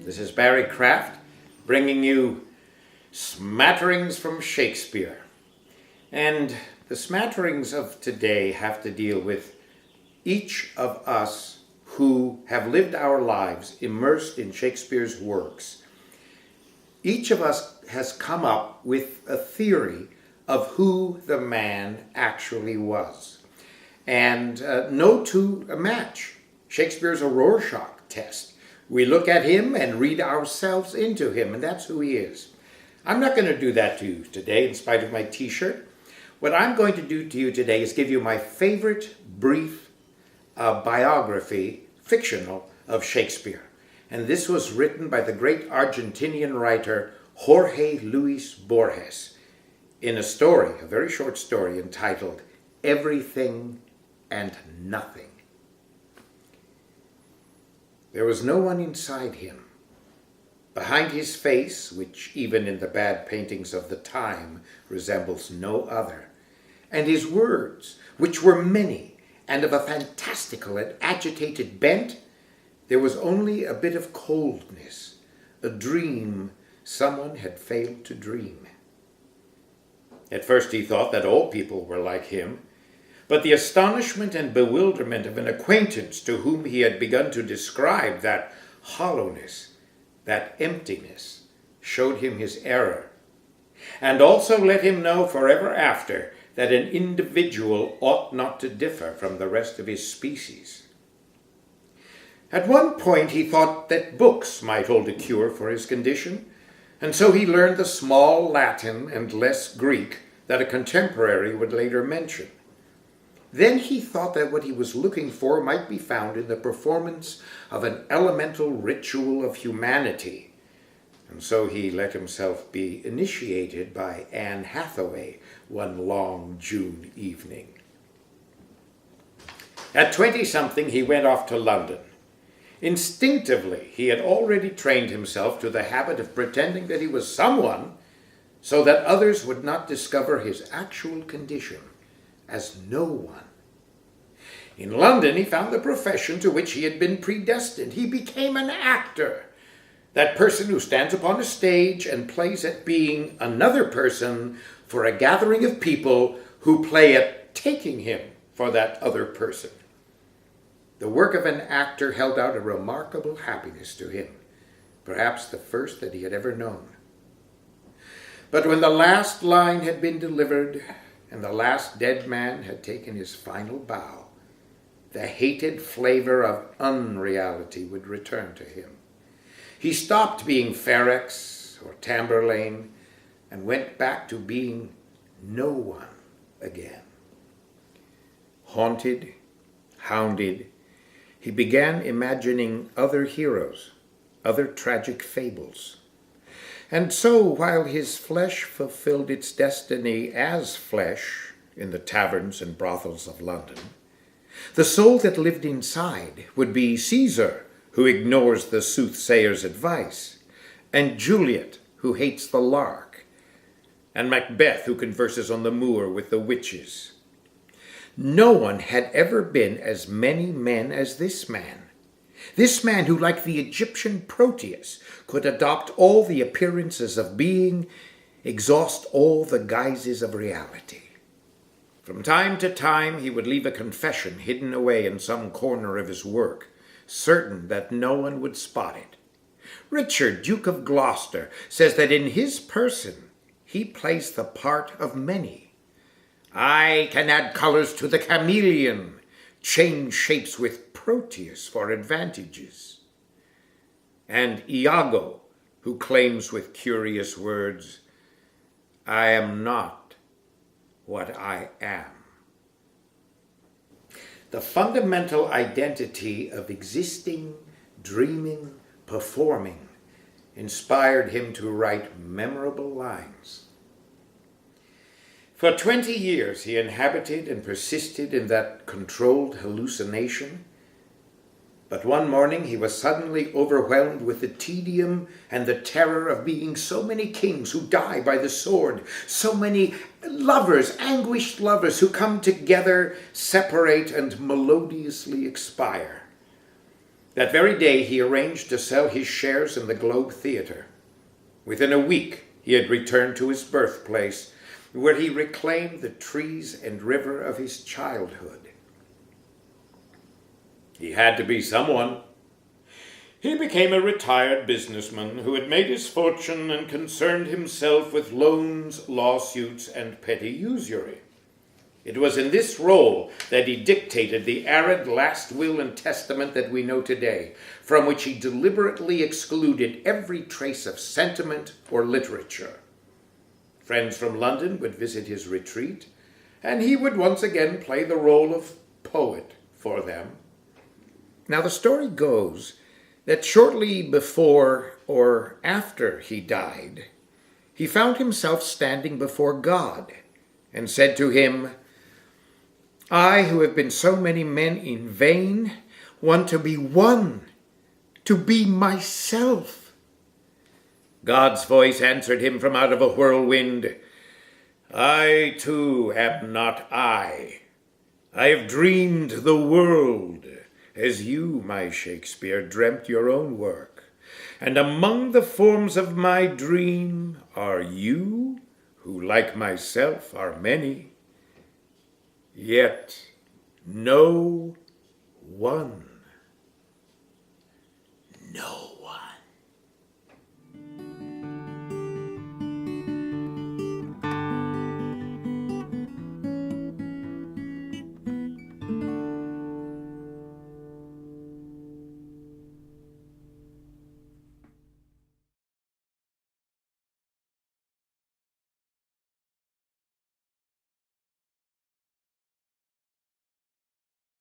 This is Barry Kraft bringing you Smatterings from Shakespeare. And the smatterings of today have to deal with each of us who have lived our lives immersed in Shakespeare's works. Each of us has come up with a theory of who the man actually was. And no two match. Shakespeare's a Rorschach test. We look at him and read ourselves into him, and that's who he is. I'm not going to do that to you today, in spite of my t-shirt. What I'm going to do to you today is give you my favorite brief biography, fictional, of Shakespeare. And this was written by the great Argentinian writer Jorge Luis Borges in a story, a very short story entitled Everything and Nothing. There was no one inside him. Behind his face, which even in the bad paintings of the time resembles no other, and his words, which were many and of a fantastical and agitated bent, there was only a bit of coldness, a dream someone had failed to dream. At first he thought that all people were like him, but the astonishment and bewilderment of an acquaintance to whom he had begun to describe that hollowness, that emptiness, showed him his error, and also let him know forever after that an individual ought not to differ from the rest of his species. At one point he thought that books might hold a cure for his condition, and so he learned the small Latin and less Greek that a contemporary would later mention. Then he thought that what he was looking for might be found in the performance of an elemental ritual of humanity, and so he let himself be initiated by Anne Hathaway one long June evening. At 20-something, he went off to London. Instinctively, he had already trained himself to the habit of pretending that he was someone so that others would not discover his actual condition as no one. In London, he found the profession to which he had been predestined. He became an actor, that person who stands upon a stage and plays at being another person for a gathering of people who play at taking him for that other person. The work of an actor held out a remarkable happiness to him, perhaps the first that he had ever known. But when the last line had been delivered and the last dead man had taken his final bow, the hated flavor of unreality would return to him. He stopped being Ferex or Tamburlaine and went back to being no one again. Haunted, hounded, he began imagining other heroes, other tragic fables. And so, while his flesh fulfilled its destiny as flesh in the taverns and brothels of London, the soul that lived inside would be Caesar, who ignores the soothsayer's advice, and Juliet, who hates the lark, and Macbeth, who converses on the moor with the witches. No one had ever been as many men as this man. This man who, like the Egyptian Proteus, could adopt all the appearances of being, exhaust all the guises of reality. From time to time, he would leave a confession hidden away in some corner of his work, certain that no one would spot it. Richard, Duke of Gloucester, says that in his person he plays the part of many. I can add colors to the chameleon, change shapes with Proteus for advantages. And Iago, who claims with curious words, I am not what I am. The fundamental identity of existing, dreaming, performing inspired him to write memorable lines. For 20 years he inhabited and persisted in that controlled hallucination, but one morning he was suddenly overwhelmed with the tedium and the terror of being so many kings who die by the sword, so many lovers, anguished lovers who come together, separate, and melodiously expire. That very day he arranged to sell his shares in the Globe Theatre. Within a week he had returned to his birthplace, where he reclaimed the trees and river of his childhood. He had to be someone. He became a retired businessman who had made his fortune and concerned himself with loans, lawsuits, and petty usury. It was in this role that he dictated the arid last will and testament that we know today, from which he deliberately excluded every trace of sentiment or literature. Friends from London would visit his retreat, and he would once again play the role of poet for them. Now, the story goes that shortly before or after he died, he found himself standing before God and said to him, "I, who have been so many men in vain, want to be one, to be myself." God's voice answered him from out of a whirlwind, "I too am not I. I have dreamed the world, as you, my Shakespeare, dreamt your own work. And among the forms of my dream are you, who, like myself, are many, yet no one. No